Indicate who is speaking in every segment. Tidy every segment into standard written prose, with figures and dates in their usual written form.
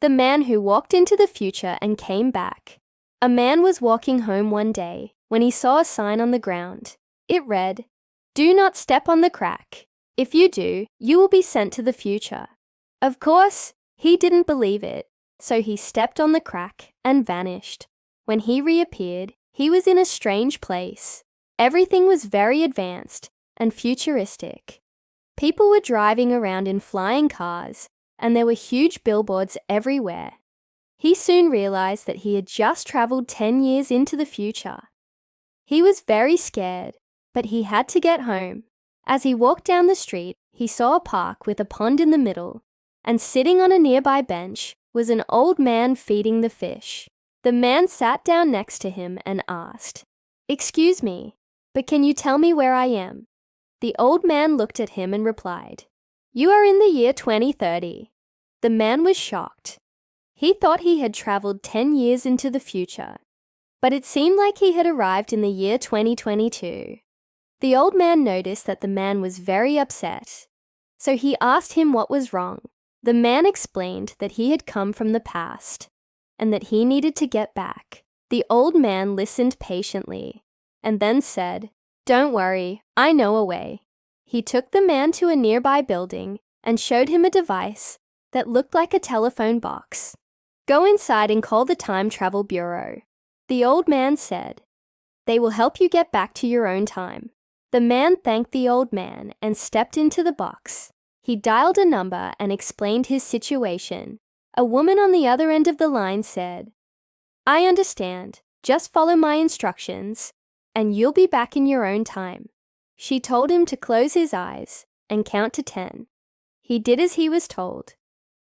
Speaker 1: The man who walked into the future and came back. A man was walking home one day when he saw a sign on the ground. It read, "Do not step on the crack. If you do, you will be sent to the future." Of course, he didn't believe it, so he stepped on the crack and vanished. When he reappeared, he was in a strange place. Everything was very advanced and futuristic. People were driving around in flying cars, and there were huge billboards everywhere. He soon realized that he had just traveled 10 years into the future. He was very scared, but he had to get home. As he walked down the street, he saw a park with a pond in the middle, and sitting on a nearby bench was an old man feeding the fish. The man sat down next to him and asked, "Excuse me, but can you tell me where I am?" The old man looked at him and replied, "You are in the year 2030. The man was shocked. He thought he had traveled 10 years into the future, but it seemed like he had arrived in the year 2022. The old man noticed that the man was very upset, so he asked him what was wrong. The man explained that he had come from the past and that he needed to get back. The old man listened patiently and then said, "Don't worry, I know a way." He took the man to a nearby building and showed him a device that looked like a telephone box. "Go inside and call the Time Travel Bureau." The old man said, "They will help you get back to your own time." The man thanked the old man and stepped into the box. He dialed a number and explained his situation. A woman on the other end of the line said, "I understand. Just follow my instructions, and you'll be back in your own time." She told him to close his eyes and count to 10. He did as he was told,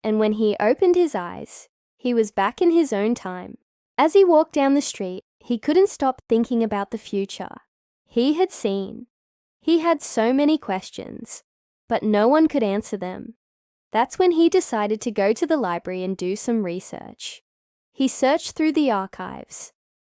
Speaker 1: and when he opened his eyes, he was back in his own time. As he walked down the street, he couldn't stop thinking about the future he had seen. He had so many questions, but no one could answer them. That's when he decided to go to the library and do some research. He searched through the archives,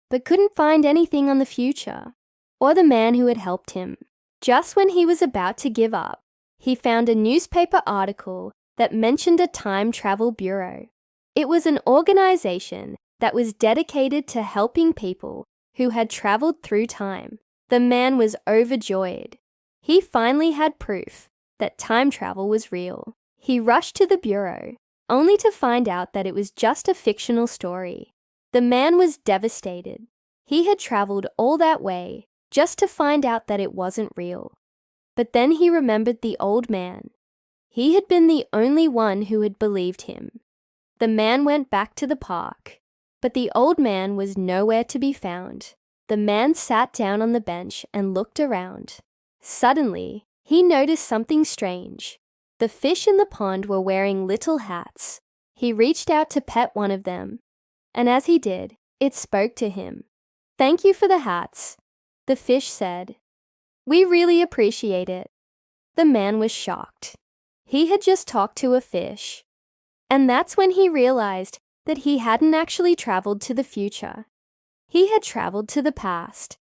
Speaker 1: but couldn't find anything on the future or the man who had helped him. Just when he was about to give up, he found a newspaper article that mentioned a time travel bureau. It was an organization that was dedicated to helping people who had traveled through time. The man was overjoyed. He finally had proof that time travel was real. He rushed to the bureau, only to find out that it was just a fictional story. The man was devastated. He had traveled all that way just to find out that it wasn't real. But then he remembered the old man. He had been the only one who had believed him. The man went back to the park, but the old man was nowhere to be found. The man sat down on the bench and looked around. Suddenly, he noticed something strange. The fish in the pond were wearing little hats. He reached out to pet one of them, and as he did, it spoke to him. "Thank you for the hats," the fish said. "We really appreciate it." The man was shocked. He had just talked to a fish. And that's when he realized that he hadn't actually traveled to the future. He had traveled to the past.